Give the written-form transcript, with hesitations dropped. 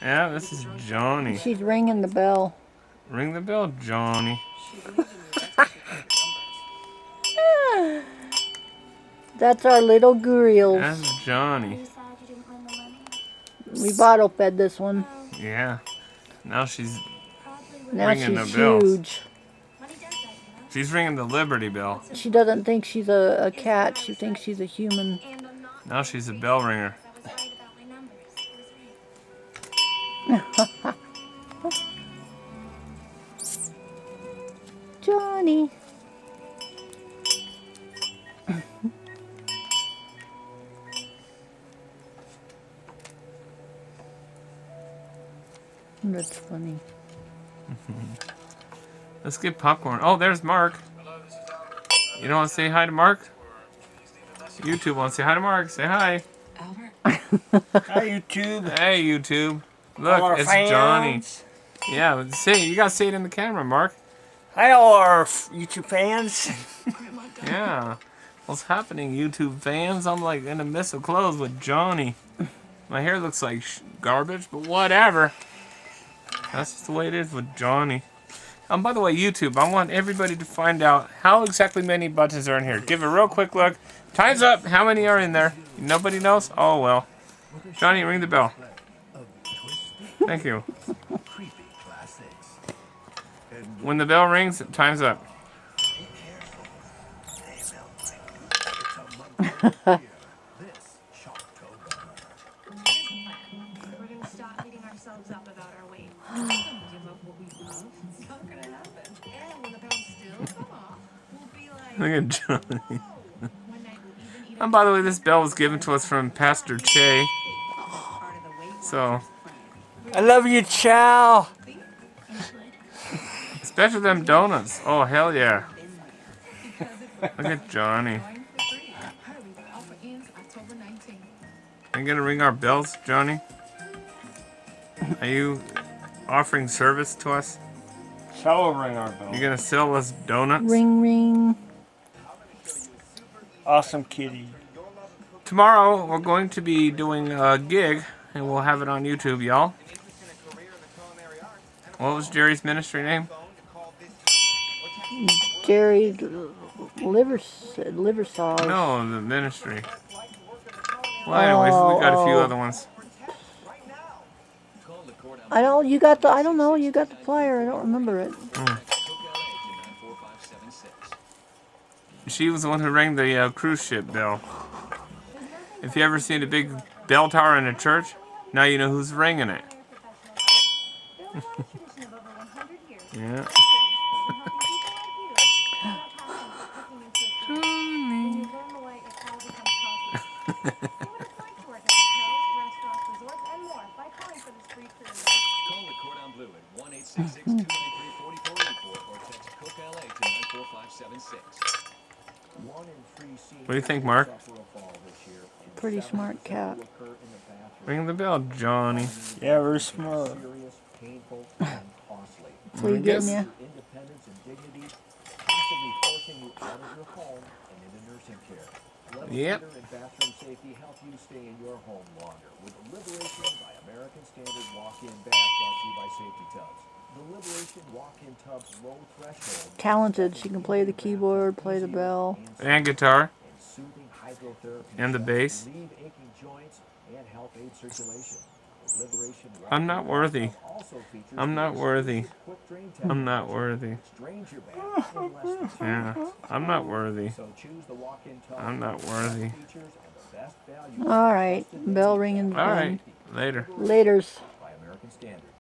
Yeah, this is Johnnie. She's ringing the bell. Ring the bell, Johnnie. That's our little Guriels. That's Johnnie. We bottle fed this one. Yeah. Now she's Now ringing she's the bells. huge. She's ringing the Liberty Bell. She doesn't think she's a cat. She thinks she's a human. Now she's a bell ringer. Johnnie. That's funny. Let's get popcorn. Oh, there's Mark. You don't want to say hi to Mark? YouTube wants to say hi to Mark. Say hi. Hi, YouTube. Hey, YouTube. All our Look, it's fans. Johnnie. Yeah, say you gotta say it in the camera, Mark. Hi, all our YouTube fans. Yeah. What's happening, YouTube fans? I'm like in a mess of clothes with Johnnie. My hair looks like garbage, but whatever. That's just the way it is with Johnnie. By the way, YouTube, I want everybody to find out how exactly many buttons are in here. Give a real quick look. Time's up. How many are in there? Nobody knows? Oh, well. Johnnie, ring the bell. Thank you. When the bell rings, time's up. Look at Johnnie. And by the way, this bell was given to us from Pastor Che. So, I love you, Chow. especially them donuts. Oh, hell yeah. Look at Johnnie. Are you gonna ring our bells, Johnnie? Are you offering service to us? Chow will ring our bell. You gonna sell us donuts? Ring, ring. Awesome kitty. Tomorrow we're going to be doing a gig, and we'll have it on YouTube, y'all. What was Jerry's ministry name? Jerry liver sauce. No, the ministry. Well, anyways, we got a few other ones. I don't. You got the. I don't know. You got the flyer. I don't remember it. She was the one who rang the cruise ship bell. If you ever seen a big bell tower in a church, now you know who's ringing it. Yeah. What do you think, Mark? Pretty smart cat. Ring the bell, Johnnie. Yeah, we're smart. So you getting ya? Yep. Talented. She can play the keyboard, play the bell. And guitar. And the bass. I'm not worthy. I'm not worthy. I'm not worthy. Yeah, I'm not worthy. I'm not worthy. All right. Bell ringing. All right, later. Laters.